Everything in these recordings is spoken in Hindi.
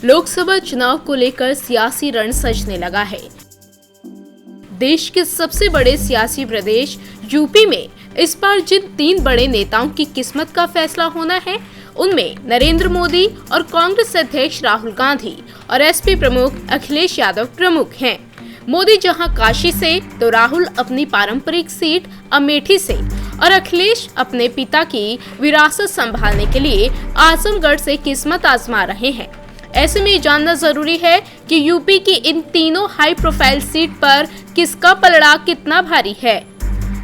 लोकसभा चुनाव को लेकर सियासी रण सजने लगा है। देश के सबसे बड़े सियासी प्रदेश यूपी में इस बार जिन 3 बड़े नेताओं की किस्मत का फैसला होना है, उनमें नरेंद्र मोदी और कांग्रेस अध्यक्ष राहुल गांधी और एसपी प्रमुख अखिलेश यादव प्रमुख हैं। मोदी जहां काशी से, तो राहुल अपनी पारंपरिक सीट अमेठी से और अखिलेश अपने पिता की विरासत संभालने के लिए आजमगढ़ से किस्मत आजमा रहे हैं। ऐसे में जानना जरूरी है कि यूपी की इन तीनों हाई प्रोफाइल सीट पर किसका पलड़ा कितना भारी है।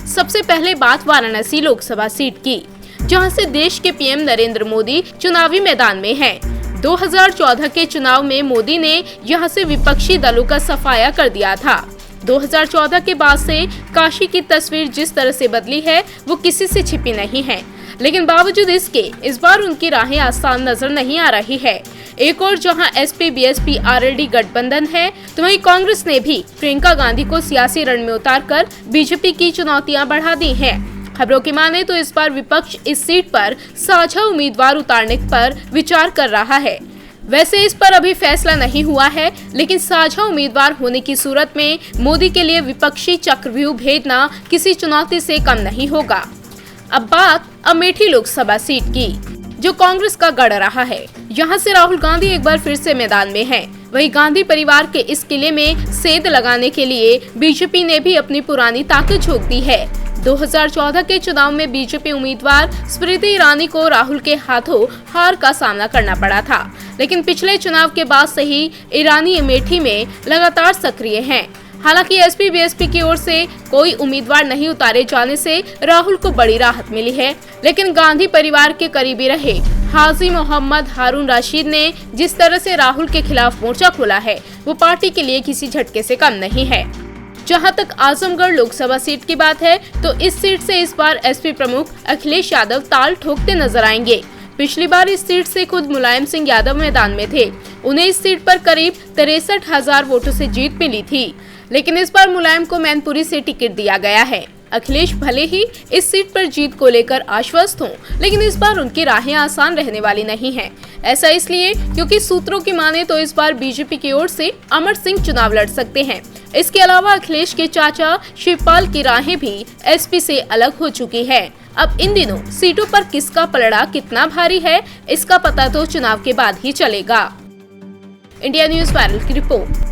सबसे पहले बात वाराणसी लोकसभा सीट की, जहां से देश के पीएम नरेंद्र मोदी चुनावी मैदान में हैं। 2014 के चुनाव में मोदी ने यहां से विपक्षी दलों का सफाया कर दिया था। 2014 के बाद से काशी की तस्वीर जिस तरह से बदली है, वो किसी से छिपी नहीं है। लेकिन बावजूद इसके इस बार उनकी राहें आसान नजर नहीं आ रही है। एक और जहां एसपी बीएसपी आरएलडी गठबंधन है, तो वहीं कांग्रेस ने भी प्रियंका गांधी को सियासी रण में उतारकर बीजेपी की चुनौतियां बढ़ा दी हैं। खबरों की माने तो इस बार विपक्ष इस सीट पर साझा उम्मीदवार उतारने पर विचार कर रहा है। वैसे इस पर अभी फैसला नहीं हुआ है, लेकिन साझा उम्मीदवार होने की सूरत में मोदी के लिए विपक्षी चक्रव्यूह भेजना किसी चुनौती से कम नहीं होगा। अब बात अमेठी लोकसभा सीट की, जो कांग्रेस का गढ़ रहा है। यहाँ से राहुल गांधी एक बार फिर से मैदान में हैं। वहीं गांधी परिवार के इस किले में सेंध लगाने के लिए बीजेपी ने भी अपनी पुरानी ताकत झोंक दी है। 2014 के चुनाव में बीजेपी उम्मीदवार स्मृति ईरानी को राहुल के हाथों हार का सामना करना पड़ा था, लेकिन पिछले चुनाव के बाद से ही ईरानी अमेठी में लगातार सक्रिय हैं। हालांकि एसपी बीएसपी की ओर से कोई उम्मीदवार नहीं उतारे जाने से राहुल को बड़ी राहत मिली है, लेकिन गांधी परिवार के करीबी रहे हाजी मोहम्मद हारून रशीद ने जिस तरह से राहुल के खिलाफ मोर्चा खोला है, वो पार्टी के लिए किसी झटके से कम नहीं है। जहां तक आजमगढ़ लोकसभा सीट की बात है, तो इस सीट से इस बार एसपी प्रमुख अखिलेश यादव ताल ठोकते नजर आएंगे। पिछली बार इस सीट से खुद मुलायम सिंह यादव मैदान में थे। उन्हें इस सीट पर करीब 63,000 वोटों से जीत मिली थी, लेकिन इस बार मुलायम को मैनपुरी से टिकट दिया गया है। अखिलेश भले ही इस सीट पर जीत को लेकर आश्वस्त हों, लेकिन इस बार उनकी राहें आसान रहने वाली नहीं हैं। ऐसा इसलिए क्योंकि सूत्रों की माने तो इस बार बीजेपी की ओर से अमर सिंह चुनाव लड़ सकते हैं। इसके अलावा अखिलेश के चाचा शिवपाल की राहें भी एसपी से अलग हो चुकी है। अब इन दिनों सीटों पर किसका पलड़ा कितना भारी है, इसका पता तो चुनाव के बाद ही चलेगा। इंडिया न्यूज़ वायरल की रिपोर्ट।